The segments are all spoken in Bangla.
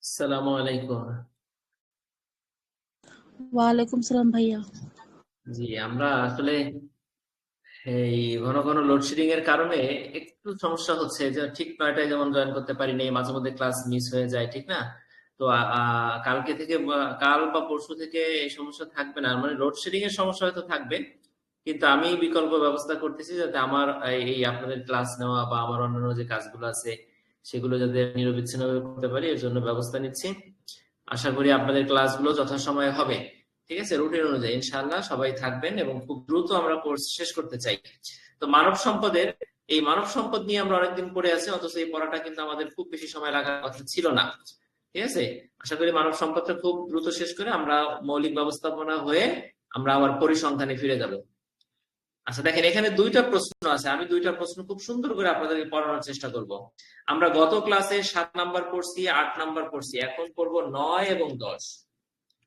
আসসালামু আলাইকুম। ওয়ালাইকুম সালাম ভাইয়া। জি, আমরা আসলে এই ঘন ঘন লোডশেডিং এর কারণে একটু সমস্যা হচ্ছে, যে ঠিক 9টায় যেমন জয়েন করতে পারি নাই, মাঝে মধ্যে ক্লাস মিস হয়ে যায়, ঠিক না? তো কালকে থেকে কাল বা পরশু থেকে এই সমস্যা থাকবে না, মানে লোডশেডিং এর সমস্যা হয়তো থাকবে, কিন্তু আমি বিকল্প ব্যবস্থা করতেছি যাতে আমার এই আপনাদের ক্লাস নেওয়া বা আমার অন্যান্য যে কাজগুলো আছে সেগুলো যাতে নিরবিচ্ছিন্নভাবে করতে পারি, এর জন্য ব্যবস্থা নিচ্ছি। আশা করি আপনাদের ক্লাসগুলো যথাসময়ে হবে। ঠিক আছে, রুটিন অনুযায়ী ইনশাআল্লাহ সবাই থাকবেন এবং খুব দ্রুত আমরা কোর্স শেষ করতে চাই। তো মানব সম্পদের এই মানব সম্পদ নিয়ে আমরা অনেকদিন পড়ে আছি, অথচ এই পড়াটা কিন্তু আমাদের খুব বেশি সময় লাগার কথা ছিল না। ঠিক আছে, আশা করি মানব সম্পদটা খুব দ্রুত শেষ করে আমরা মৌলিক ব্যবস্থাপনা হয়ে আমরা আবার পরিসংখ্যানে ফিরে যাব। আচ্ছা দেখেন, এখানে দুইটা প্রশ্ন আছে, আমি দুইটা প্রশ্ন খুব সুন্দর করে আপনাদেরকে পড়ানোর চেষ্টা করব। আমরা গত ক্লাসে 7 নাম্বার পড়ছি, 8 নাম্বার পড়ছি, এখন পড়বো 9 এবং 10।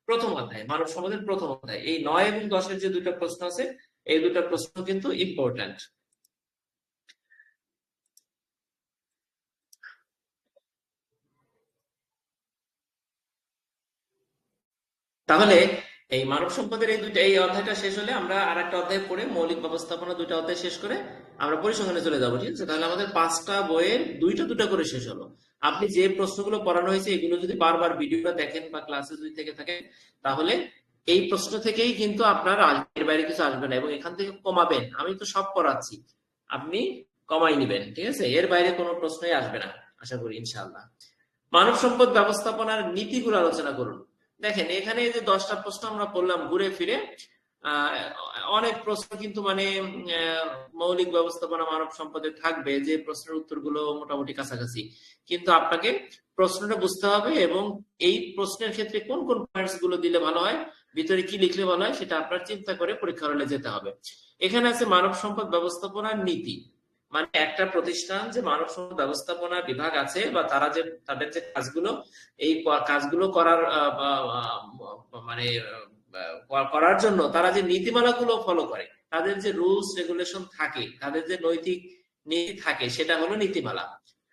প্রথম অধ্যায়, মানব সমাজের প্রথম অধ্যায়, এই 9 এবং 10-এর যে দুইটা প্রশ্ন আছে, এই দুইটা প্রশ্ন কিন্তু ইম্পর্ট্যান্ট। তাহলে এই মানব সম্পদের এই অধ্যায়টা শেষ হলে আমরা আর একটা অধ্যায় পড়ে মৌলিক ব্যবস্থাপনা দুইটা অধ্যায় শেষ করে আমরা পরিসংখ্যানে চলে যাবো। ঠিক আছে, তাহলে আমাদের 5টা বইয়ের দুইটা দুটা করে শেষ হলো। আপনি যে প্রশ্নগুলো পড়ানো হয়েছে এগুলো যদি বারবার ভিডিওটা দেখেন বা ক্লাসে যদি থেকে থাকেন, তাহলে এই প্রশ্ন থেকেই কিন্তু আপনার এর বাইরে কিছু আসবে না, এবং এখান থেকে কমাবেন। আমি তো সব পড়াচ্ছি, আপনি কমাই নিবেন। ঠিক আছে, এর বাইরে কোনো প্রশ্নই আসবে না আশা করি ইনশাআল্লাহ। মানব সম্পদ ব্যবস্থাপনার নীতিগুলো আলোচনা করুন। দেখেন, এখানে এই যে 10টা প্রশ্ন আমরা পড়লাম ঘুরে ফিরে, আহ, অনেক প্রশ্ন কিন্তু মানে মৌলিক ব্যবস্থাপনা মানব সম্পদে থাকবে, যে প্রশ্নের উত্তরগুলো মোটামুটি কাছাকাছি, কিন্তু আপনাকে প্রশ্নটা বুঝতে হবে এবং এই প্রশ্নের ক্ষেত্রে কোন কোন পয়েন্টস গুলো দিলে ভালো হয়, ভিতরে কি লিখলে ভালো হয়, সেটা আপনার চিন্তা করে পরীক্ষা হলে যেতে হবে। এখানে আছে মানব সম্পদ ব্যবস্থাপনার নীতি, মানে একটা প্রতিষ্ঠান যে মানব সম্পদ ব্যবস্থাপনা বিভাগ আছে বা তারা যে তাদের যে কাজগুলো, এই কাজগুলো করার মানে করার জন্য তারা যে নীতিমালাগুলো ফলো করে, তাদের যে রুলস রেগুলেশন থাকে, তাদের যে নৈতিক নীতি থাকে, সেটা হলো নীতিমালা।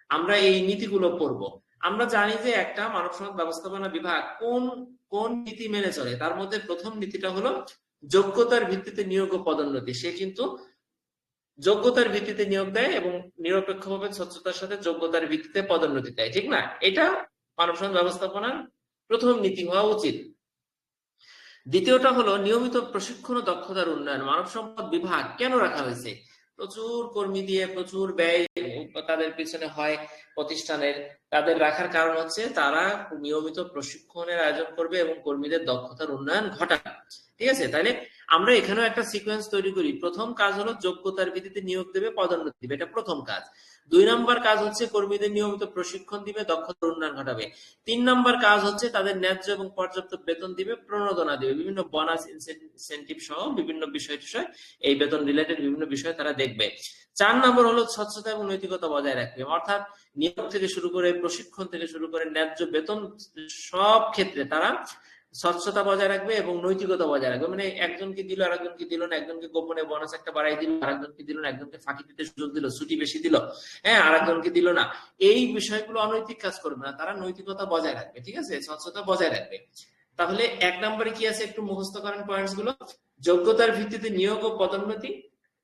আমরা এই নীতিগুলো পড়বো। আমরা জানি যে একটা মানব সম্পদ ব্যবস্থাপনা বিভাগ কোন কোন নীতি মেনে চলে, তার মধ্যে প্রথম নীতিটা হলো যোগ্যতার ভিত্তিতে নিয়োগ ও পদোন্নতি। সে কিন্তু যোগ্যতার ভিত্তিতে নিয়োগ দেয় এবং নিরপেক্ষভাবে স্বচ্ছতার সাথে যোগ্যতার ভিত্তিতে পদোন্নতি দেয়, ঠিক না? এটা মানব সম্পদ ব্যবস্থাপনার প্রথম নীতি হওয়া উচিত। দ্বিতীয়টা হলো নিয়মিত প্রশিক্ষণ ও দক্ষতার উন্নয়ন। মানব সম্পদ বিভাগ কেন রাখা হয়েছে? প্রচুর কর্মী দিয়ে প্রচুর ব্যয় তাদের পিছনে হয় প্রতিষ্ঠানের। তাদের রাখার কারণ হচ্ছে তারা নিয়মিত প্রশিক্ষণের আয়োজন করবে এবং কর্মীদের দক্ষতার উন্নয়ন ঘটাবে। ঠিক আছে, তাহলে আমরা এখানেও একটা সিকোয়েন্স তৈরি করি। প্রথম কাজ হলো যোগ্যতার ভিত্তিতে নিয়োগ দেবে, পদোন্নতি দিবে, এটা প্রথম কাজ। 2 নম্বর কাজ হচ্ছে কর্মীদের নিয়মিত প্রশিক্ষণ দিবে, দক্ষতার উন্নয়ন ঘটাবে। 3 নম্বর কাজ হচ্ছে তাদের ন্যায্য এবং পর্যাপ্ত বেতন দিবে, প্রণোদনা দিবে, বিভিন্ন বোনাস ইনসেনটিভ সহ বিভিন্ন বিষয় টিষয়, এই বেতন রিলেটেড বিভিন্ন বিষয় তারা দেখবে। 4 নম্বর হলো স্বচ্ছতা এবং নৈতিকতা বজায় রাখবে, অর্থাৎ নিয়োগ থেকে শুরু করে প্রশিক্ষণ থেকে শুরু করে ন্যায্য বেতন সব ক্ষেত্রে তারা স্বচ্ছতা বজায় রাখবে এবং নৈতিকতা বজায় রাখবে। মানে একজনকে দিল আর একজনকে দিল না, একজনকে গোপনে বোনাস একটা বাড়াই দিল আর একজনকে দিল না, একজনকে ফাঁকি দিতে সুযোগ দিল, ছুটি বেশি দিল, হ্যাঁ, আর একজনকে দিল না। এই বিষয়গুলো অনৈতিক কাজ করবে না, তারা নৈতিকতা বজায় রাখবে। ঠিক আছে, স্বচ্ছতা বজায় রাখবে। তাহলে 1 নম্বরে কি আছে একটু মুখস্থ করেন পয়েন্টস গুলো। যোগ্যতার ভিত্তিতে নিয়োগ ও পদোন্নতি।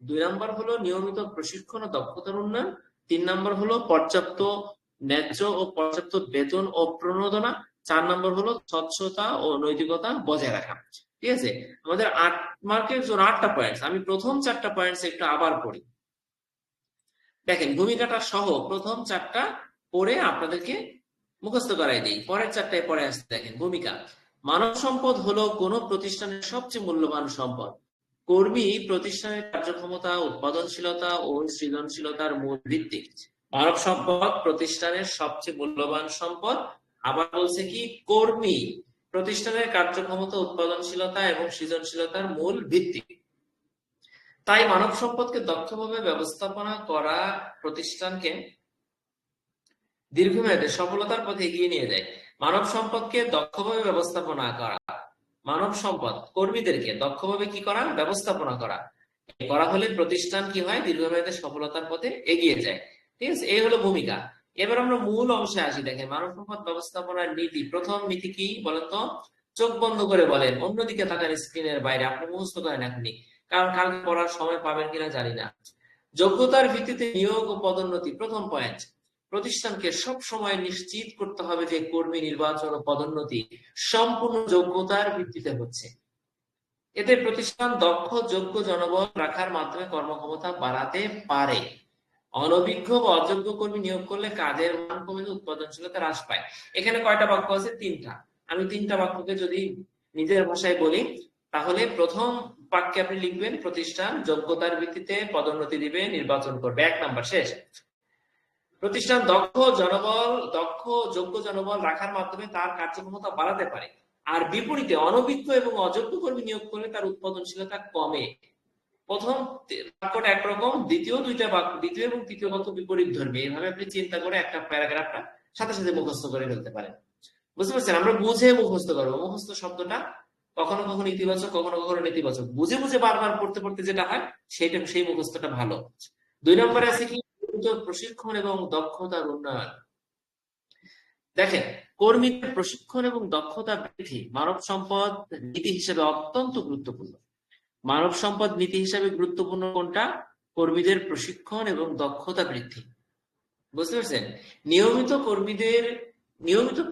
2 নম্বর হলো নিয়মিত প্রশিক্ষণ ও দক্ষতার উন্নয়ন। 3 নম্বর হলো পর্যাপ্ত ন্যায্য ও পর্যাপ্ত বেতন ও প্রণোদনা। 4 নম্বর হলো স্বচ্ছতা ও নৈতিকতা বজায় রাখা। ঠিক আছে, আমাদের 8 মার্কের জন্য 8টা পয়েন্টস, আমি প্রথম 4টা পয়েন্টস একটু আবার পড়ি। দেখেন, ভূমিকাটা সহ প্রথম 4টা পড়ে আপনাদেরকে মুখস্থ করাই দিই, পরের 4টায় পরে আসতে। দেখেন, ভূমিকা। মানব সম্পদ হলো কোন প্রতিষ্ঠানের সবচেয়ে মূল্যবান সম্পদ। কর্মী প্রতিষ্ঠানের কার্যক্ষমতা, উৎপাদনশীলতা ও সৃজনশীলতার মূল ভিত্তি। মানব সম্পদ প্রতিষ্ঠানের সবচেয়ে মূল্যবান সম্পদ। আবার বলছে কি, কর্মী প্রতিষ্ঠানের কার্যক্ষমতা, উৎপাদনশীলতা এবং সৃজনশীলতার মূল ভিত্তি। তাই মানব সম্পদকে দক্ষভাবে ব্যবস্থাপনা করা প্রতিষ্ঠানকে দীর্ঘমেয়াদে সফলতার পথে এগিয়ে নিয়ে যায়। মানব সম্পদকে দক্ষভাবে ব্যবস্থাপনা করা, মানব সম্পদ কর্মীদেরকে দক্ষভাবে কি করা, ব্যবস্থাপনা করা করা হলে প্রতিষ্ঠান কি হয়, দীর্ঘমেয়াদে সফলতার পথে এগিয়ে যায়। ঠিক আছে, এই হলো ভূমিকা। এবার আমরা মূল অংশে আসি। দেখেন, মানব সম্পদ ব্যবস্থাপনার নীতি, প্রথম নীতি কি বলেন তো? চোখ বন্ধ করে বলেন, অন্যদিকে তাকান, স্ক্রিনের বাইরে। আপনি মুখস্থ করেন এখনই, কারণ কালকে পড়ার সময় পাবেন কিনা জানি না। যোগ্যতার ভিত্তিতে নিয়োগ ও পদোন্নতি। প্রথম পয়েন্ট, প্রতিষ্ঠানকে সব সময় নিশ্চিত করতে হবে যে কর্মী নির্বাচন ও পদোন্নতি সম্পূর্ণ যোগ্যতার ভিত্তিতে হচ্ছে। এতে প্রতিষ্ঠান দক্ষ যোগ্য জনবল রাখার মাধ্যমে কর্মক্ষমতা বাড়াতে পারে। অনভিজ্ঞ বা অযোগ্য কর্মী নিয়োগ করলে কাজের মান কমে, উৎপাদনশীলতা হ্রাস পায়। এখানে কয়টা বাক্য আছে? তিনটা। আমি তিনটা বাক্যকে যদি নিজের ভাষায় বলি, তাহলে প্রথম বাক্যে আপনি লিখবেন প্রতিষ্ঠান যোগ্যতার ভিত্তিতে পদোন্নতি দিবে, নির্বাচন করবে। 1 নাম্বার শেষ। প্রতিষ্ঠান দক্ষ যোগ্য জনবল রাখার মাধ্যমে তার কার্যক্ষমতা বাড়াতে পারে। আর বিপরীতে অনভিজ্ঞ এবং অযোগ্য কর্মী নিয়োগ করলে তার উৎপাদনশীলতা কমে। প্রথম বাক্যটা একরকম, দ্বিতীয় এবং তৃতীয় বাক্য বিপরীত ধর্মী। এইভাবে আপনি চিন্তা করে একটা প্যারাগ্রাফটা সাথে সাথে মুখস্থ করে ফেলতে পারেন। বুঝতে পারছেন? আমরা বুঝে মুখস্থ করবো। মুখস্থ শব্দটা কখনো কখনো ইতিবাচক, কখনো কখনো নেতিবাচক। বুঝে বুঝে বারবার পড়তে পড়তে যেটা হয়, সেই মুখস্থটা ভালো। 2 নম্বরে আছে কি? প্রশিক্ষণ এবং দক্ষতার উন্নয়ন। দেখেন, কর্মীদের প্রশিক্ষণ এবং দক্ষতা বৃদ্ধি মানব সম্পদ নীতি হিসেবে অত্যন্ত গুরুত্বপূর্ণ। মানব সম্পদ নীতি হিসেবে গুরুত্বপূর্ণ কোনটা? কর্মীদের প্রশিক্ষণ এবং দক্ষতা বৃদ্ধি। বুঝতে পারছেন? নিয়মিত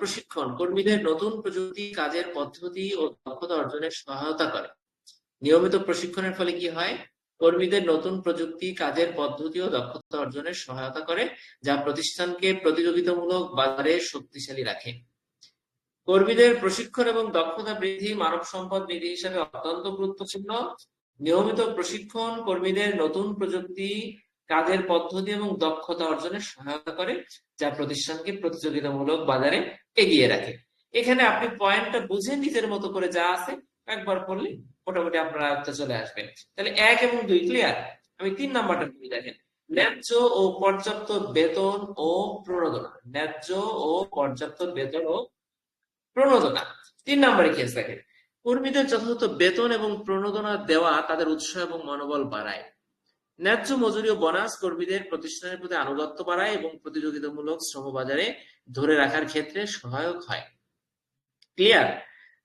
প্রশিক্ষণ কর্মীদের নতুন প্রযুক্তি, কাজের পদ্ধতি ও দক্ষতা অর্জনের সহায়তা করে। নিয়মিত প্রশিক্ষণের ফলে কি হয়? কর্মীদের নতুন প্রযুক্তি, কাজের পদ্ধতি ও দক্ষতা অর্জনের সহায়তা করে, যা প্রতিষ্ঠানকে প্রতিযোগিতামূলক বাজারে শক্তিশালী রাখে। কর্মীদের প্রশিক্ষণ এবং দক্ষতা বৃদ্ধি মানব সম্পদ নীতি হিসেবে অত্যন্ত গুরুত্বপূর্ণ। নিয়মিত প্রশিক্ষণ কর্মীদের নতুন প্রযুক্তি, কাজের পদ্ধতি এবং দক্ষতা অর্জনে সহায়তা করে, যা প্রতিষ্ঠানকে প্রতিযোগিতামূলক বাজারে এগিয়ে রাখে। এখানে আপনি পয়েন্টটা বুঝে নিজের মতো করে যা আছে একবার পড়লে মোটামুটি আপনার আয়ত্তে চলে আসবে। তাহলে 1 এবং 2 ক্লিয়ার। আমি 3 নাম্বারটা বলি। দেখেন, ন্যায্য ও পর্যাপ্ত বেতন ও প্রণোদনা। ন্যায্য ও পর্যাপ্ত বেতন ও প্রণোদনা। 3 নম্বরে কেস। দেখেন, কর্মীদের যথাযথ বেতন এবং প্রণোদনা দেওয়া তাদের উৎসাহ এবং মনোবল বাড়ায়। ন্যায্য মজুরি ও বোনাস কর্মীদের প্রতিষ্ঠানের প্রতি আনুগত্য বাড়ায় এবং প্রতিযোগিতামূলক শ্রমবাজারে ধরে রাখার ক্ষেত্রে সহায়ক হয়। ক্লিয়ার?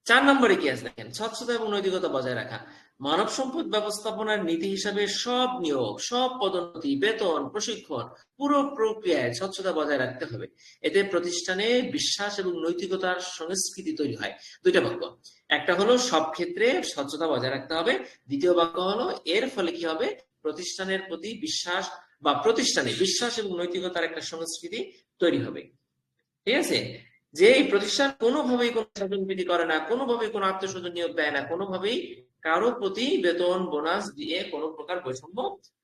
4 নম্বরে কি আছে? দেখেন, স্বচ্ছতা এবং নৈতিকতা বজায় রাখা। মানব সম্পদ ব্যবস্থাপনার নীতি হিসাবে সব নিয়োগ, সব পদোন্নতি, বেতন, প্রশিক্ষণ, পুরো প্রক্রিয়ায় স্বচ্ছতা বজায় রাখতে হবে। এতে প্রতিষ্ঠানে বিশ্বাস এবং নৈতিকতার সংস্কৃতি তৈরি হয়। 2টা বাক্য। একটা হলো সব ক্ষেত্রে স্বচ্ছতা বজায় রাখতে হবে। দ্বিতীয় বাক্য হলো এর ফলে কি হবে? প্রতিষ্ঠানের প্রতি বিশ্বাস বা প্রতিষ্ঠানে বিশ্বাস এবং নৈতিকতার একটা সংস্কৃতি তৈরি হবে। ঠিক আছে? যে এই প্রতিষ্ঠান কোনোভাবেই কোনো স্বজনপ্রীতি করে না, কোনোভাবেই কোনো আত্মীয়স্বজন নিয়োগ দেয় না, কোনোভাবেই কারো প্রতি বেতন বোনাস দিয়ে কোনো প্রকার বৈষম্য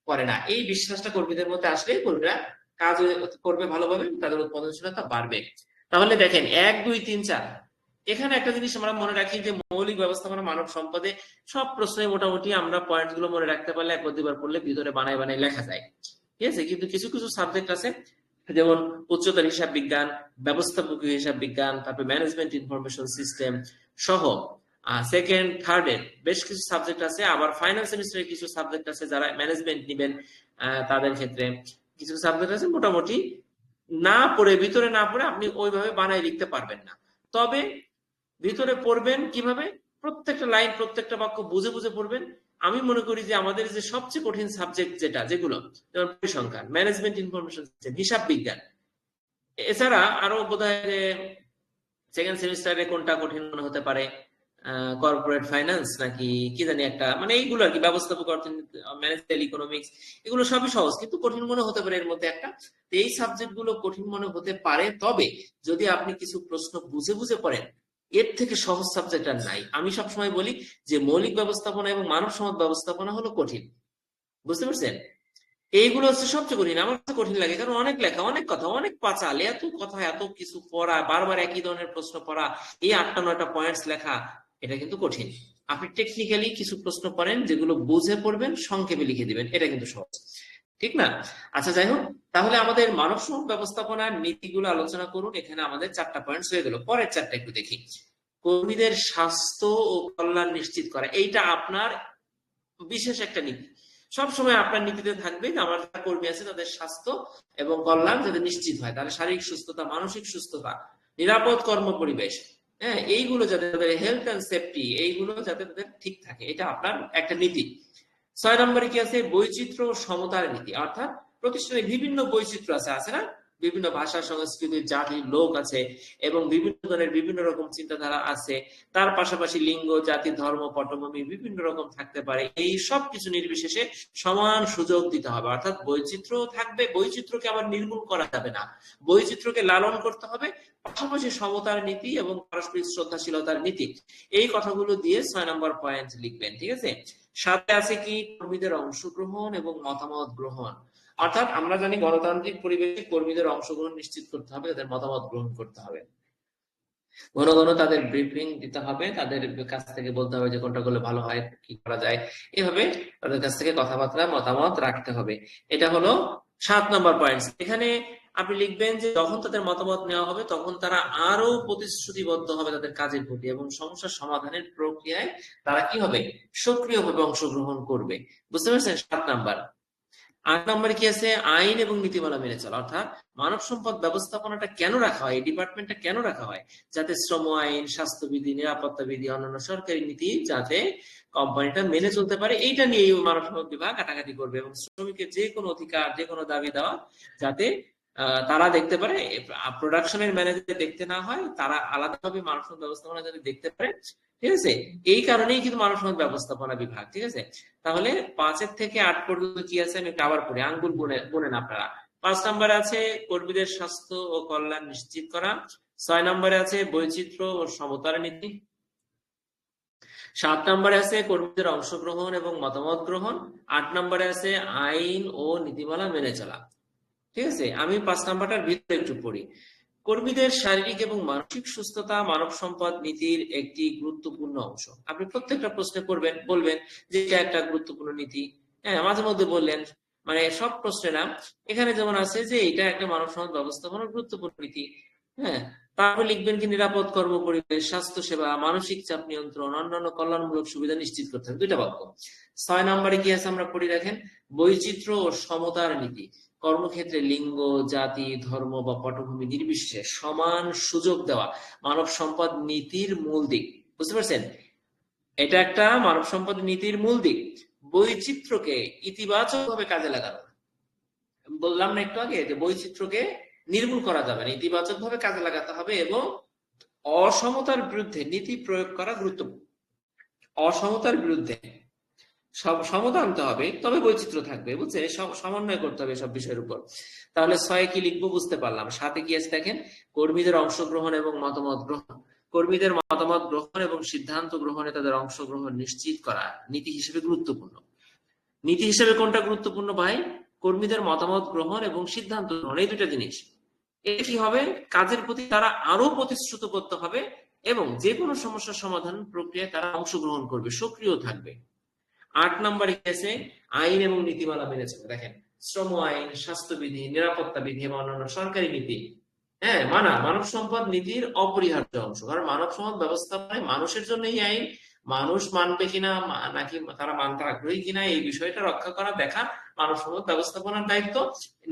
করে না। এই বিশ্বাসটা কর্মীদের মধ্যে আসলে কর্মীরা কাজ করবে ভালোভাবে, তাদের উৎপাদনশীলতা বাড়বে। তাহলে দেখেন, 1, 2, 3, 4। এখানে একটা জিনিস আমরা মনে রাখি যে মৌলিক ব্যবস্থাপনা মানব সম্পদে সব প্রশ্নে মোটামুটি আমরা পয়েন্ট গুলো মনে রাখতে পারলে একবার দুবার পড়লে ভিতরে বানায় বানায় লেখা যায়। ঠিক আছে? কিন্তু কিছু কিছু সাবজেক্ট আছে, যেমন উচ্চতর হিসাব বিজ্ঞান, ব্যবস্থাপকীয় হিসাব বিজ্ঞান, তারপরে ম্যানেজমেন্ট ইনফরমেশন সিস্টেম সহ সেকেন্ড থার্ড এর বেশ কিছু সাবজেক্ট আছে। আবার ফাইনাল সেমিস্টারের কিছু সাবজেক্ট আছে, যারা ম্যানেজমেন্ট নিবেন তাদের ক্ষেত্রে কিছু সাবজেক্ট আছে মোটামুটি না পড়ে, ভিতরে না পড়ে আপনি ওইভাবে বানায় লিখতে পারবেন না। তবে ভিতরে পড়বেন কিভাবে? প্রত্যেকটা লাইন, প্রত্যেকটা বাক্য বুঝে বুঝে পড়বেন। আমি মনে করি যে আমাদের যে সবচেয়ে কঠিন সাবজেক্ট যেগুলো, যেমন পরিসংখ্যান, ম্যানেজমেন্ট ইনফরমেশন সিস্টেম, হিসাব বিজ্ঞান, এছাড়া আরো বোধহয় সেকেন্ড সেমিস্টারে কোনটা কঠিন মনে হতে পারে, কর্পোরেট ফাইন্যান্স নাকি কি জানি একটা, মানে এইগুলো আর কি, ব্যবস্থাপক অর্থনীতি, ম্যানেজমেন্টাল ইকোনমিক্স, এগুলো সবই সহজ, কিন্তু কঠিন মনে হতে পারে এর মধ্যে একটা। এই সাবজেক্ট গুলো কঠিন মনে হতে পারে, তবে যদি আপনি কিছু প্রশ্ন বুঝে বুঝে পড়েন, এর থেকে সহজ সাবজেক্ট আর নাই। আমি সবসময় বলি যে মৌলিক ব্যবস্থাপনা এবং মানব সম্পদ ব্যবস্থাপনা হলো কঠিন। বুঝতে পারছেন? এইগুলো হচ্ছে সবচেয়ে কঠিন। আমার কাছে কঠিন লাগে, কারণ অনেক লেখা, অনেক কথা, অনেক পাঁচাল, এত কথা, এত কিছু পড়া, বারবার একই ধরনের প্রশ্ন পড়া, এই 8টা 9টা পয়েন্টস লেখা, এটা কিন্তু কঠিন। আপনি টেকনিক্যালি কিছু প্রশ্ন পড়েন, যেগুলো বুঝে পড়বেন, সংক্ষেপে লিখে দিবেন, এটা কিন্তু সহজ। ঠিক না? আচ্ছা, যাই হোক, তাহলে আমাদের মানব সম্পদ ব্যবস্থাপনার নীতিগুলো আলোচনা করুন। এখানে আমাদের 4টা পয়েন্টস হয়ে গেল। পরের 4টা একটু দেখি। কর্মীদের স্বাস্থ্য ও কল্যাণ নিশ্চিত করা, এইটা আপনার বিশেষ একটা নীতি। সবসময় আপনার নীতিতে থাকবে যে আমার যারা কর্মী আছে তাদের স্বাস্থ্য এবং কল্যাণ যাতে নিশ্চিত হয়, তাহলে শারীরিক সুস্থতা, মানসিক সুস্থতা, নিরাপদ কর্ম পরিবেশ, হ্যাঁ, এইগুলো যাতে তাদের হেলথ এন্ড সেফটি এইগুলো যাতে তাদের ঠিক থাকে, এটা আপনার একটা নীতি। 6 নম্বরে কি আছে? বৈচিত্র্য ও সমতার নীতি। অর্থাৎ প্রতিষ্ঠানে বিভিন্ন বৈচিত্র্য আছে না, বিভিন্ন ভাষা, সংস্কৃতি, জাতি, লোক আছে এবং বিভিন্ন ধরনের বিভিন্ন রকম চিন্তাধারা আছে। তার পাশাপাশি লিঙ্গ, জাতি, ধর্ম, পটভূমি বিভিন্ন রকম থাকতে পারে। এই সব কিছু নির্বিশেষে সমান সুযোগ দিতে হবে। অর্থাৎ বৈচিত্র্য থাকবে, বৈচিত্র্যকে আবার নির্মূল করা যাবে না, বৈচিত্র্যকে লালন করতে হবে, পাশাপাশি সমতার নীতি এবং পারস্পরিক শ্রদ্ধাশীলতার নীতি। এই কথাগুলো দিয়ে 6 নম্বর পয়েন্ট লিখবেন, ঠিক আছে? সাথে আছে কি? কর্মীদের অংশগ্রহণ এবং মতামত গ্রহণ। অর্থাৎ আমরা জানি গণতান্ত্রিক পরিবেশে কর্মীদের অংশগ্রহণ নিশ্চিত করতে হবে, তাদের মতামত গ্রহণ করতে হবে, ঘন ঘন তাদের ব্রিফিং দিতে হবে, তাদের কাছ থেকে বলতে হবে যে কোনটা করলে ভালো হয়, কি করা যায়, এভাবে তাদের কাছ থেকে কথাবার্তা, মতামত রাখতে হবে। এটা হলো 7 নম্বর পয়েন্ট। এখানে আপনি লিখবেন যে যখন তাদের মতামত নেওয়া হবে তখন তারা আরো প্রতিশ্রুতিবদ্ধ হবে তাদের কাজের প্রতি এবং সমস্যার সমাধানের প্রক্রিয়ায় তারা কি হবে? সক্রিয়ভাবে অংশগ্রহণ করবে। বুঝতে পারছেন? 7 নাম্বার। 8 নম্বরে কি আছে? আইন এবং নীতিমালা মেনে চলা। অর্থাৎ মানব সম্পদ ব্যবস্থাপনাটা কেন রাখা হয়, এই ডিপার্টমেন্টটা কেন রাখা হয়? যাতে শ্রম আইন, স্বাস্থ্যবিধি, নিরাপত্তা বিধি, অন্যান্য সরকারি নীতি যাতে কোম্পানিটা মেনে চলতে পারে, এইটা নিয়ে মানব সম্পদ বিভাগ ঘাটাঘাটি করবে এবং শ্রমিকের যে কোনো অধিকার, যে কোনো দাবি দেওয়া যাতে তারা দেখতে পারে, প্রোডাকশনের ম্যানেজার দেখতে না হয়, তারা আলাদাভাবে মানব সম্পদ ব্যবস্থাপনা যাতে দেখতে পারে, ঠিক আছে? এই কারণেই কিন্তু মানব সম্পদ ব্যবস্থাপনা বিভাগ, ঠিক আছে? তাহলে 5 থেকে 8 পর্যন্ত কি আছে আমি একটু আবার পড়ি, আঙ্গুল গুনেন আপনারা। 5 নম্বরে আছে কর্মীদের স্বাস্থ্য ও কল্যাণ নিশ্চিত করা। 6 নম্বরে আছে বৈচিত্র্য ও সমতার নীতি। 7 নম্বরে আছে কর্মীদের অংশগ্রহণ এবং মতামত গ্রহণ। 8 নম্বরে আছে আইন ও নীতিমালা মেনে চলা। ঠিক আছে? আমি 5 নাম্বারটার ভিতরে একটু পড়ি। কর্মীদের শারীরিক এবং মানসিক সুস্থতা মানব সম্পদ নীতির একটি গুরুত্বপূর্ণ অংশ। আপনি প্রত্যেকটা প্রশ্নে করবেন, বলবেন যে এটা একটা গুরুত্বপূর্ণ নীতি। হ্যাঁ, মাঝে মধ্যে বললেন, মানে সব প্রশ্নে না। এখানে যেমন আছে যে এটা একটা মানব সম্পদ ব্যবস্থাপনার গুরুত্বপূর্ণ নীতি। হ্যাঁ, তারপর লিখবেন কি? নিরাপদ কর্ম পরিবেশ, স্বাস্থ্য সেবা, মানসিক চাপ নিয়ন্ত্রণ, অন্যান্য কল্যাণমূলক সুবিধা নিশ্চিত করতে হবে। 2টা বাক্য। 6 নম্বরে কি আছে আমরা পড়ি, দেখেন, বৈচিত্র্য ও সমতার নীতি। কর্মক্ষেত্রে লিঙ্গ, জাতি, ধর্ম বা পটভূমি নির্বিশেষে সমান সুযোগ দেওয়া মানব সম্পদ নীতির মূল দিক। বুঝতে পারছেন? এটা একটা মানব সম্পদ নীতির মূল দিক। বৈচিত্র্যকে ইতিবাচক ভাবে কাজে লাগানো। বললাম না একটু আগে যে বৈচিত্র্যকে নির্মূল করা যাবে না, ইতিবাচক ভাবে কাজে লাগাতে হবে এবং অসমতার বিরুদ্ধে নীতি প্রয়োগ করা গুরুত্বপূর্ণ। অসমতার বিরুদ্ধে সব সমতা আনতে হবে, তবে বৈচিত্র্য থাকবে, বুঝছেন? সমন্বয় করতে হবে সব বিষয়ের উপর। তাহলে 6 কি লিখবো বুঝতে পারলাম। 7 কি আছে দেখেন? কর্মীদের অংশগ্রহণ এবং মতামত গ্রহণ। কর্মীদের মতামত গ্রহণ এবং সিদ্ধান্ত গ্রহণে তাদের অংশগ্রহণ নিশ্চিত করা নীতি হিসেবে গুরুত্বপূর্ণ। নীতি হিসেবে কোনটা গুরুত্বপূর্ণ ভাই? কর্মীদের মতামত গ্রহণ এবং সিদ্ধান্ত গ্রহণ, এই 2টা জিনিস। এতে কি হবে? কাজের প্রতি তারা আরো প্রতিশ্রুতিবদ্ধ হবে এবং যে কোনো সমস্যার সমাধান প্রক্রিয়ায় তারা অংশগ্রহণ করবে, সক্রিয় থাকবে। 8 নম্বরে কি আছে? আইন এবং নীতিমালা মেনে চলে। দেখেন, শ্রম আইন, স্বাস্থ্যবিধি, নিরাপত্তা বিধি এবং অন্যান্য সরকারি নীতি, হ্যাঁ, মানা মানব সম্পদ নীতির অপরিহার্য অংশ। কারণ মানব সম্পদ ব্যবস্থাপনায় মানুষের জন্য এই আইন, মানুষ মানবে কিনা নাকি তারা মানতে আগ্রহী কিনা এই বিষয়টা রক্ষা করা, দেখা মানব সম্পদ ব্যবস্থাপনার দায়িত্ব।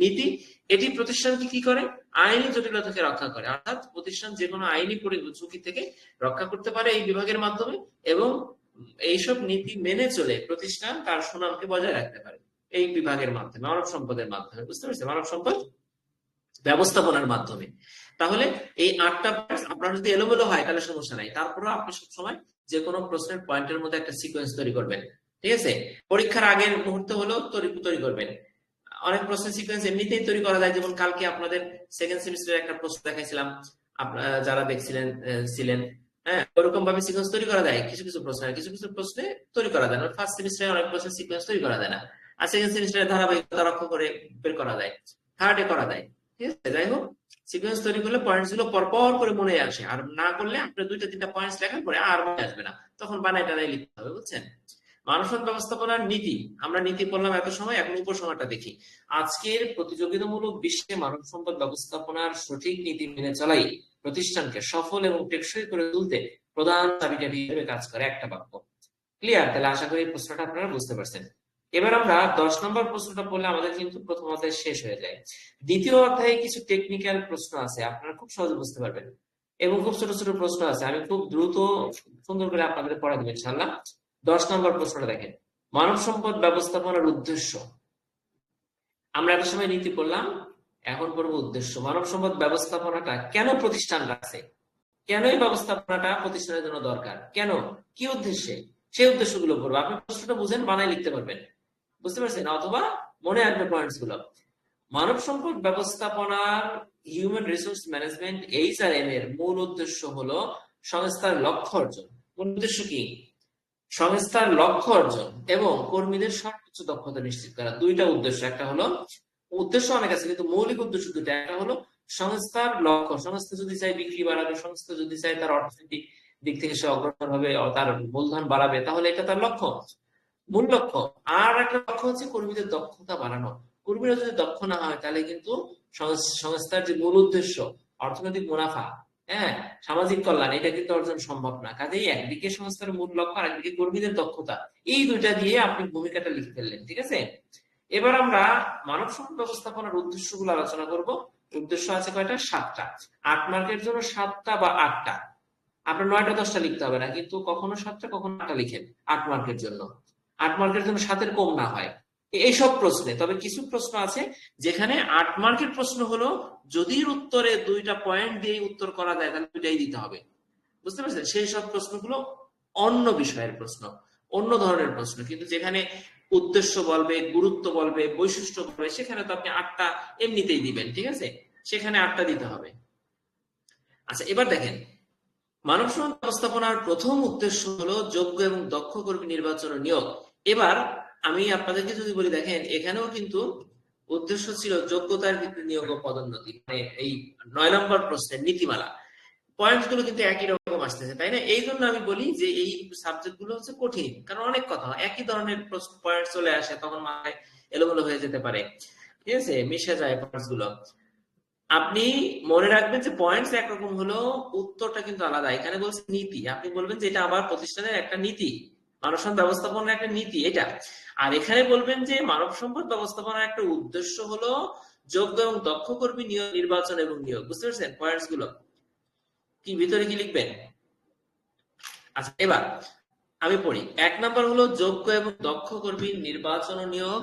নীতি এটি প্রতিষ্ঠানকে কি করে? আইনি জটিলতা থেকে রক্ষা করে। অর্থাৎ প্রতিষ্ঠান যে কোনো আইনি ঝুঁকি থেকে রক্ষা করতে পারে এই বিভাগের মাধ্যমে এবং এইসব নীতি মেনে চলে প্রতিষ্ঠান তার সুনামকে বজায় রাখতে পারে এই বিভাগের মাধ্যমে, মানব সম্পদের মাধ্যমে। বুঝতে পারছেন? মানব সম্পদ ব্যবস্থাপনার মাধ্যমে। তাহলে এই 8টা পয়েন্ট আপনার যদি এলোমেলো হয় তাহলে সমস্যা নাই, তারপরে আপনি সবসময় যে কোনো প্রশ্নের পয়েন্টের মধ্যে একটা সিকোয়েন্স তৈরি করবেন, ঠিক আছে? পরীক্ষার আগের মুহূর্তে হলেও তৈরি করবেন। অনেক প্রশ্নের সিকোয়েন্স এমনিতেই তৈরি করা যায়, যেমন কালকে আপনাদের সেকেন্ড সেমিস্টারের একটা প্রশ্ন দেখাইছিলাম, আপনারা যারা দেখছিলেন ছিলেন, হ্যাঁ, ওরকম ভাবে সিকোয়েন্স তৈরি করা যায়। কিছু কিছু প্রশ্নে তৈরি করা যায় না। ফার্স্ট সেমিস্টারে অনেক প্রশ্নের সিকোয়েন্স তৈরি করা যায় না, আর সেকেন্ড সেমিস্টারে ধারাবাহিকতা রক্ষা করে বের করা যায়, থার্ডে করা যায়, ঠিক আছে? যাই হোক, সিকোয়েন্স তৈরি করলে পয়েন্টস গুলো পরপর করে মনে আসে, আর না করলে আপনার 2টা 3টা পয়েন্টস লেখার পরে আর মনে আসবে না, তখন বানাই টানাই লিখতে হবে, বুঝছেন? মানব সম্পদ ব্যবস্থাপনার নীতি, আমরা নীতি পড়লাম এত সময়, এখন উপসংহারটা দেখি। আজকের প্রতিযোগিতামূলক বিশ্বে মানব সম্পদ ব্যবস্থাপনার সঠিক নীতি মেনে চলাই প্রতিষ্ঠানকে সফল এবং টেকসই করে তুলতে প্রধান চাবিকাঠি হিসেবে কাজ করে। একটা বাক্য। ক্লিয়ার? তাহলে আশা করি এই প্রশ্নটা আপনারা বুঝতে পারছেন। এবার আমরা 10 নম্বর প্রশ্নটা পড়লে আমাদের কিন্তু প্রথম অধ্যায় শেষ হয়ে যায়। দ্বিতীয় অধ্যায়ে কিছু টেকনিক্যাল প্রশ্ন আছে, আপনারা খুব সহজে বুঝতে পারবেন, এবং খুব ছোট ছোট প্রশ্ন আছে। আমি খুব দ্রুত সুন্দর করে আপনাদের পড়া দেবো ইনশাআল্লাহ। 10 নম্বর প্রশ্নটা দেখেন, মানব সম্পদ ব্যবস্থাপনার উদ্দেশ্য। আমরা এত সময় নীতি পড়লাম, এখন পড়বো উদ্দেশ্য। মানব সম্পদ ব্যবস্থাপনাটা কেন প্রতিষ্ঠান রাখছে, কেন এই ব্যবস্থাপনাটা প্রতিষ্ঠানের জন্য দরকার, কেন, কি উদ্দেশ্যে, সেই উদ্দেশ্যগুলো পড়বো। আপনি প্রশ্নটা বুঝেন, বানায় লিখতে পারবেন, বুঝতে পারছেন, অথবা মনে রাখবে পয়েন্টস গুলো। মানব সম্পদ ব্যবস্থাপনার হিউম্যান রিসোর্স ম্যানেজমেন্ট HRM এর মূল উদ্দেশ্য হলো সংস্থার লক্ষ্য অর্জন। মূল উদ্দেশ্য কি? সংস্থার লক্ষ্য অর্জন এবং কর্মীদের সর্বোচ্চ দক্ষতা নিশ্চিত করা। দুইটা উদ্দেশ্য, একটা হলো উদ্দেশ্য অনেক আছে কিন্তু মৌলিক উদ্দেশ্য দুইটা। একটা হলো সংস্থার লক্ষ্য, সংস্থা যদি চাই বিক্রি বাড়াবে, সংস্থা যদি চাই তার অর্থনৈতিক দিক থেকে সে অগ্রসর হবে, তার মূলধন বাড়াবে, তাহলে এটা তার লক্ষ্য, মূল লক্ষ্য। আর একটা লক্ষ্য হচ্ছে কর্মীদের দক্ষতা বাড়ানো। কর্মীরা যদি দক্ষ না হয় তাহলে কিন্তু সংস্থার যে মূল উদ্দেশ্য অর্থনৈতিক মুনাফা, হ্যাঁ, সামাজিক কল্যাণ, এটা কিন্তু অর্জন সম্ভব না। কাজেই একদিকে সংস্থার মূল লক্ষ্য আর একদিকে কর্মীদের দক্ষতা, এই দুইটা দিয়ে আপনি ভূমিকাটা লিখে ফেললেন, ঠিক আছে। এবার আমরা মানব সম্পদ ব্যবস্থাপনার উদ্দেশ্যগুলো আলোচনা করব। উদ্দেশ্য আছে কয়টা? 7টা। 8 মার্কের জন্য 7টা বা 8টা, আপনার 9টা 10টা লিখতে হবে না, কিন্তু কখনো 7টা কখনো 8টা লিখেন 8 মার্কের জন্য। 8 মার্কের জন্য 7-এর কম না হয় এইসব প্রশ্নে। তবে কিছু প্রশ্ন আছে যেখানে 8 মার্কের প্রশ্ন হলো যদি উত্তরে 2টা পয়েন্ট দিয়ে উত্তর করা যায় তাহলে 2টাই দিতে হবে, বুঝতে পারছেন। সেই সব প্রশ্নগুলো অন্য বিষয়ের প্রশ্ন, অন্য ধরনের প্রশ্ন। কিন্তু যেখানে উদ্দেশ্য বলবে, গুরুত্ব বলবে, বৈশিষ্ট্য বলবে, সেখানে তো আপনি 8টা এমনিতেই দিবেন, ঠিক আছে, সেখানে 8টা দিতে হবে। আচ্ছা, এবার দেখেন, মানব সম্পদ ব্যবস্থাপনার প্রথম উদ্দেশ্য হলো যোগ্য এবং দক্ষ কর্মী নির্বাচন ও নিয়োগ। এবার আমি আপনাদেরকে যদি বলি, দেখেন এখানেও কিন্তু উদ্দেশ্য ছিল যোগ্যতার ভিত্তিতে নিয়োগ ও পদোন্নতি, মানে এই 9 নম্বর প্রশ্নের নীতিমালা পয়েন্ট গুলো কিন্তু একই রকম আসতেছে, তাই না? এই জন্য আমি বলি যে এই সাবজেক্ট গুলো হচ্ছে কঠিন, কারণ অনেক কথা একই ধরনের পয়েন্ট চলে আসে, তখন মাথায় এলোমেলো হয়ে যেতে পারে, ঠিক আছে, মিশে যায় পয়েন্টস গুলো। আপনি মনে রাখবেন যে পয়েন্টস একরকম হলেও উত্তরটা কিন্তু আলাদা। এখানে বলছে নীতি, আপনি বলবেন যে এটা আমার প্রতিষ্ঠানের একটা নীতি, মানব সম্পদ ব্যবস্থাপনার একটা নীতি এটা। আর এখানে বলবেন যে মানব সম্পদ ব্যবস্থাপনার একটা উদ্দেশ্য হলো যোগ্য এবং দক্ষ কর্মী নিয়োগ, নির্বাচন এবং নিয়োগ। বুঝতে পারছেন পয়েন্টস গুলো কি, ভিতরে কি লিখবেন? আচ্ছা, এবার আমি পড়ি। 1 নম্বর হলো যোগ্য এবং দক্ষ কর্মী নির্বাচন ও নিয়োগ।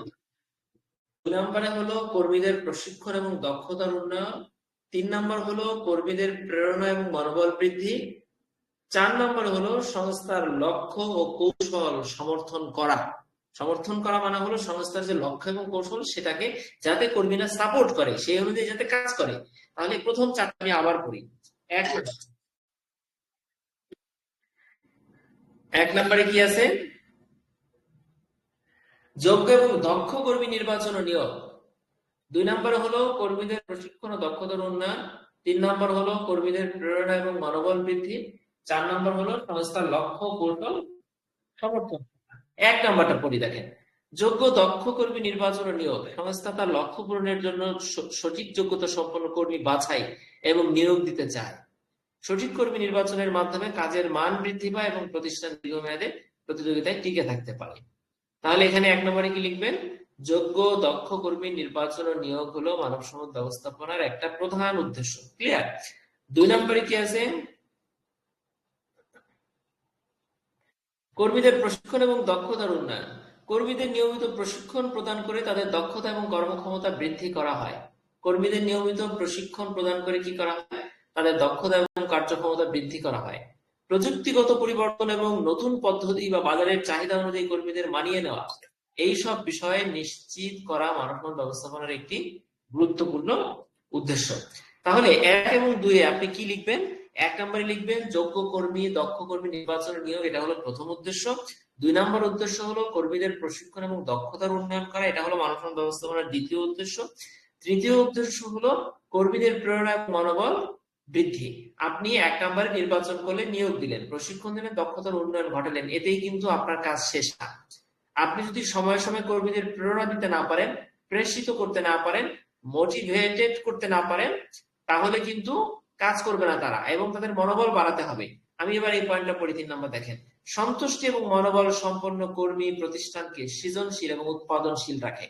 2 নম্বরে হলো কর্মীদের প্রশিক্ষণ এবং দক্ষতার উন্নয়ন। 3 নম্বর হলো কর্মীদের প্রেরণা এবং মনোবল বৃদ্ধি। 4 নম্বর হলো সংস্থার লক্ষ্য ও কৌশল সমর্থন করা। সমর্থন করা মানে হলো সংস্থার যে লক্ষ্য এবং কৌশল সেটাকে যাতে কর্মীরা সাপোর্ট করে, সেই অনুযায়ী যাতে কাজ করে। তাহলে প্রথম 4টা আমি আবার পড়ি। 1 নম্বরে কি আছে? যোগ্য এবং দক্ষ কর্মী নির্বাচন ও নিয়োগ। 2 নম্বরে হলো কর্মীদের প্রশিক্ষণ ও দক্ষতার উন্নয়ন। 3 নম্বর হলো কর্মীদের প্রেরণা এবং মনোবল বৃদ্ধি। 4 নম্বর হলো সংস্থার লক্ষ্য ও কৌশল সমর্থন। 1 নম্বরটা পড়ি, দেখেন, যোগ্য দক্ষ কর্মী নির্বাচন ও নিয়োগ। সংস্থা তার লক্ষ্য পূরণের জন্য সঠিক যোগ্যতা সম্পন্ন কর্মী বাছাই এবং নিয়োগ দিতে চায়। সঠিক কর্মী নির্বাচনের মাধ্যমে কাজের মান বৃদ্ধি পায় এবং প্রতিষ্ঠান দীর্ঘমেয়াদে প্রতিযোগিতায় টিকে থাকতে পারে। তাহলে এখানে 1 নম্বরে কি লিখবেন? যোগ্য দক্ষ কর্মী নির্বাচন ও নিয়োগ হলো মানব সম্পদ ব্যবস্থাপনার একটা প্রধান উদ্দেশ্য। ক্লিয়ার? 2 নম্বরে কি আছে? কর্মীদের প্রশিক্ষণ এবং দক্ষতার উন্নয়ন। কর্মীদের নিয়মিত প্রশিক্ষণ প্রদান করে তাদের দক্ষতা এবং কর্মক্ষমতা বৃদ্ধি করা হয়। কর্মীদের নিয়মিত প্রশিক্ষণ প্রদান করে কি করা হয়? তাদের দক্ষতা এবং কার্যক্ষমতা বৃদ্ধি করা হয়। প্রযুক্তিগত পরিবর্তন এবং নতুন পদ্ধতি বা বাজারের চাহিদা অনুযায়ী কর্মীদের মানিয়ে নেওয়া, এই সব বিষয়ে নিশ্চিত করা মানব সম্পদ ব্যবস্থাপনার একটি গুরুত্বপূর্ণ উদ্দেশ্য। তাহলে 1 এবং 2 এ আপনি কি লিখবেন? 1 নম্বরে লিখবেন যোগ্য কর্মী দক্ষ কর্মী নির্বাচন নিয়োগ, এটা হলো প্রথম উদ্দেশ্য। 2 নম্বর উদ্দেশ্য হলো কর্মীদের প্রশিক্ষণ এবং দক্ষতার উন্নয়ন করা, এটা হলো মানব সম্পদ ব্যবস্থাপনার দ্বিতীয় উদ্দেশ্য। তৃতীয় উদ্দেশ্য হলো কর্মীদের প্রেরণা এবং মনোবল বৃদ্ধি। আপনি 1 নম্বরে নির্বাচন করলে নিয়োগ দিলেন, প্রশিক্ষণ দিলেন, দক্ষতার উন্নয়ন ঘটালেন, এতেই কিন্তু আপনার কাজ শেষ না। আপনি যদি সময়ে সময়ে কর্মীদের প্রেরণা দিতে না পারেন, প্রেষিত করতে না পারেন, মোটিভেটেড করতে না পারেন, তাহলে কিন্তু কাজ করবে না তারা, এবং তাদের মনোবল বাড়াতে হবে। আমি এবার এই পয়েন্টটা পড়ি। 3 নম্বর দেখেন, সন্তুষ্টি এবং মনোবল সম্পন্ন কর্মী প্রতিষ্ঠানকে সৃজনশীল এবং উৎপাদনশীল রাখে।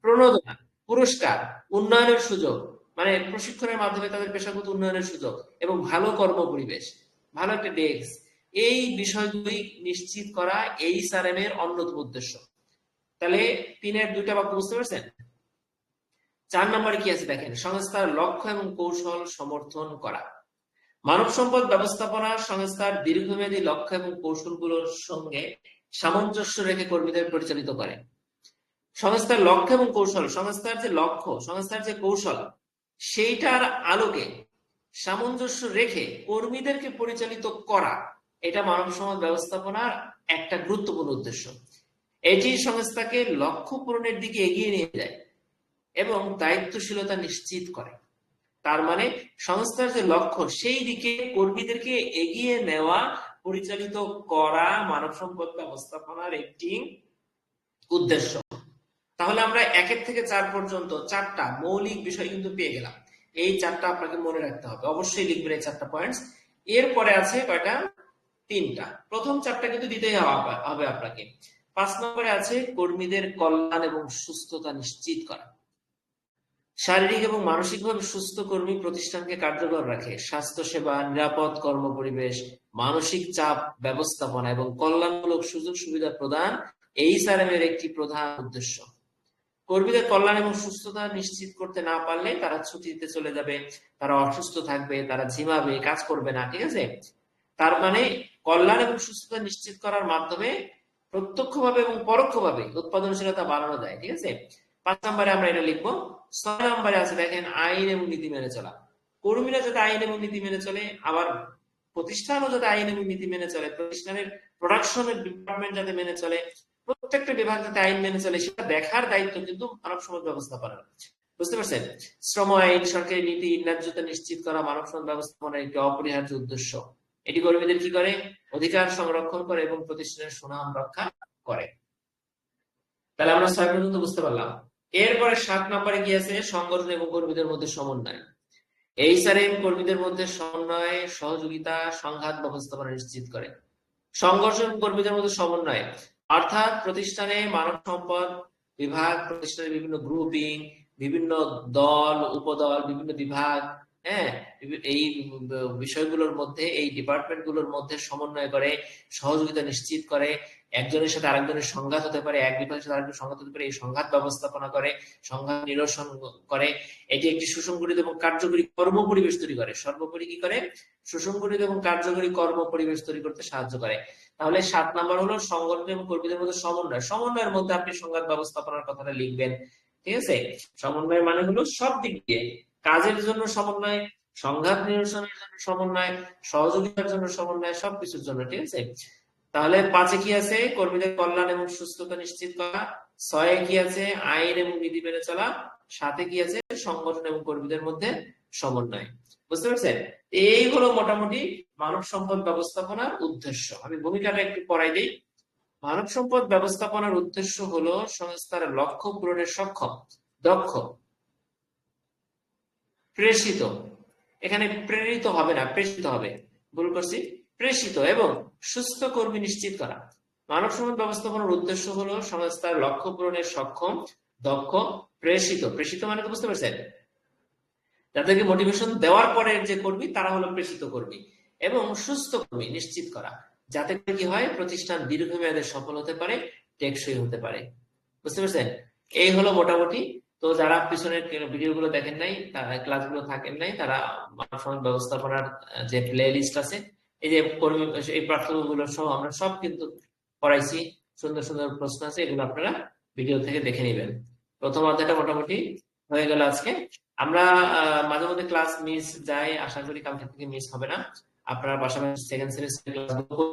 প্রণোদনা, পুরস্কার, উন্নয়নের সুযোগ, মানে প্রশিক্ষণের মাধ্যমে তাদের পেশাগত উন্নয়নের সুযোগ এবং ভালো কর্ম পরিবেশ, ভালো একটা ডেস্ক, এই বিষয়গুলি নিশ্চিত করা এইচআরএম এর অন্যতম উদ্দেশ্য। তাহলে 3-এর 2টা বাক্য বুঝতে পারছেন? 4 নম্বরে কি আছে দেখেন, সংস্থার লক্ষ্য এবং কৌশল সমর্থন করা। মানব সম্পদ ব্যবস্থাপনা সংস্থার দীর্ঘমেয়াদী লক্ষ্য এবং কৌশলগুলোর সঙ্গে সামঞ্জস্য রেখে কর্মীদের পরিচালিত করে। সংস্থার লক্ষ্য এবং কৌশল, সংস্থার যে লক্ষ্য, সংস্থার যে কৌশল, সেইটার আলোকে সামঞ্জস্য রেখে কর্মীদেরকে পরিচালিত করা, এটা মানব সম্পদ ব্যবস্থাপনার একটা গুরুত্বপূর্ণ উদ্দেশ্য। এটি সংস্থাকে লক্ষ্য পূরণের দিকে এগিয়ে নিয়ে যায় এবং দায়িত্বশীলতা নিশ্চিত করে। তার মানে সংস্থার যে লক্ষ্য, সেই দিকে কর্মীদেরকে এগিয়ে নেওয়া, পরিচালিত করা মানব সম্পদ ব্যবস্থাপনার একটি উদ্দেশ্য। তাহলে আমরা 1 থেকে 4 পর্যন্ত 4টা মৌলিক বিষয় কিন্তু পেয়ে গেলাম। এই 4টা আপনাকে মনে রাখতে হবে, অবশ্যই লিখবেন এই 4টা পয়েন্টস। এরপরে আছে কয়টা? 3টা। প্রথম 4টা কিন্তু দিতেই হবে আপনাকে। 5 নম্বরে আছে কর্মীদের কল্যাণ এবং সুস্থতা নিশ্চিত করা। শারীরিক এবং মানসিকভাবে সুস্থ কর্মী প্রতিষ্ঠানকে কার্যকর রাখে। স্বাস্থ্যসেবা, নিরাপদ কর্মপরিবেশ, মানসিক চাপ ব্যবস্থাপনা এবং কল্যাণমূলক সুযোগ সুবিধা প্রদান এইচআরএম এর একটি প্রধান উদ্দেশ্য। কর্মীদের কল্যাণ এবং সুস্থতা নিশ্চিত করতে না পারলে তারা ছুটিতে চলে যাবে, তারা অসুস্থ থাকবে, তারা ঝিমাবে, কাজ করবে না, ঠিক আছে? তার মানে কল্যাণ এবং সুস্থতা নিশ্চিত করার মাধ্যমে প্রত্যক্ষভাবে এবং পরোক্ষভাবে উৎপাদনশীলতা বাড়ানো যায়, ঠিক আছে? 5 নম্বরে আমরা এটা লিখবো। 6 নম্বরে আছে দেখেন আইন এবং নীতি মেনে চলা। কর্মীরা যাতে আইন এবং নীতি মেনে চলে, আবার প্রতিষ্ঠানও যাতে আইন এবং নীতি মেনে চলে, প্রতিষ্ঠানের প্রোডাকশনের ডিপার্টমেন্ট যাতে মেনে চলে, প্রত্যেকটা বিভাগ যাতে আইন মেনে চলে, সেটা দেখার দায়িত্ব কিন্তু মানব সম্পদ ব্যবস্থাপনার। বুঝতে পারছেন? শ্রম আইন, সরকারি নীতি, ন্যায্যতা নিশ্চিত করা মানব সম্পদ ব্যবস্থাপনার একটি অপরিহার্য উদ্দেশ্য। এটি কর্মীদের কি করে? অধিকার সংরক্ষণ করে এবং প্রতিষ্ঠানের সুনাম রক্ষা করে। তাহলে আমরা 6 পর্যন্ত বুঝতে পারলাম। এরপরে 7 নম্বরে কি আছে? সংগঠন এবং কর্মীদের মধ্যে সমন্বয়। এইচআরএম কর্মীদের মধ্যে সমন্বয়, সহযোগিতা, সংঘাত ব্যবস্থাপনা নিশ্চিত করে। সংগঠন কর্মীদের মধ্যে সমন্বয় অর্থাৎ প্রতিষ্ঠানে মানব সম্পদ বিভাগ, প্রতিষ্ঠানের বিভিন্ন গ্রুপিং, বিভিন্ন দল, উপদল, বিভিন্ন বিভাগ, হ্যাঁ, এই বিষয়গুলোর মধ্যে, এই ডিপার্টমেন্ট গুলোর মধ্যে সমন্বয় করে, সহযোগিতা নিশ্চিত করে। একজনের সাথে আরেকজনের সংঘাত হতে পারে, এক বিভাগের সাথে আরেকজনের সংঘাত হতে পারে, এই সংঘাত ব্যবস্থাপনা করে, সংঘাত নিরসন করে। এটি একটি সুসংগঠিত এবং কার্যকরী কর্ম পরিবেশ তৈরি করে। সর্বোপরি কি করে? সুসংগঠিত এবং কার্যকরী কর্ম পরিবেশ তৈরি করতে সাহায্য করে। তাহলে 7 নাম্বার হলো সংগঠন এবং কর্মীদের মধ্যে সমন্বয়। সমন্বয়ের মধ্যে আপনি সংঘাত ব্যবস্থাপনার কথাটা লিখবেন, ঠিক আছে? সমন্বয়ের মানে হলো সব দিক দিয়ে, কাজের জন্য সমন্বয়, সংঘাত নিরসনের জন্য সমন্বয়, সহযোগিতার জন্য সমন্বয়, সবকিছুর জন্য, ঠিক আছে? তাহলে 5-এ কি আছে? কর্মীদের কল্যাণ এবং সুস্থতা নিশ্চিত করা। 6-এ কি আছে? আইন এবং নীতি মেনে চলা। 7-এ কি আছে? সংগঠন এবং কর্মীদের মধ্যে সমন্বয়। বুঝতে পারছেন? এই হলো মোটামুটি মানব সম্পদ ব্যবস্থাপনার উদ্দেশ্য। আমি ভূমিকাটা একটু পড়াই দিই। মানব সম্পদ ব্যবস্থাপনার উদ্দেশ্য হলো সংস্থার লক্ষ্য পূরণে সক্ষম, দক্ষ, প্রেষিত, এখানে প্রেরিত হবে না, প্রেষিত হবে, ভুল করছি, প্রেষিত এবং সুস্থ কর্মী নিশ্চিত করা। মানব সম্পদ ব্যবস্থাপনার উদ্দেশ্য হলো সংস্থার লক্ষ্য পূরণে সক্ষম, দক্ষ, প্রেষিত, প্রেষিত মানে তো বুঝতে পারছেন, যাদেরকে মোটিভেশন দেওয়ার পরে যে কর্মী তারা হলো প্রেষিত কর্মী, এবং সুস্থ কর্মী নিশ্চিত করা, যাতে কি হয়? প্রতিষ্ঠান দীর্ঘমেয়াদে সফল হতে পারে, টেকসই হতে পারে। বুঝতে পারছেন? এই হলো মোটামুটি। তো যারা পিছনের ভিডিওগুলো দেখেন নাই, ক্লাসগুলো থাকেন নাই, তারা মানব সম্পদ ব্যবস্থাপনার যে প্লে লিস্ট আছে, এই যে কর্মী, এই প্রার্থনাগুলো সহ আমরা সব কিন্তু পড়াইছি। সুন্দর সুন্দর প্রশ্ন আছে, এগুলো আপনারা ভিডিও থেকে দেখে নেবেন। প্রথম অধ্যায়টা মোটামুটি হয়ে গেল আজকে। আমরা মাঝে মধ্যে ক্লাস মিস যায়, আশা করি কালকে থেকে মিস হবে না। আপনারা পাশাপাশি সেকেন্ড সেমিস্টার ক্লাস খুব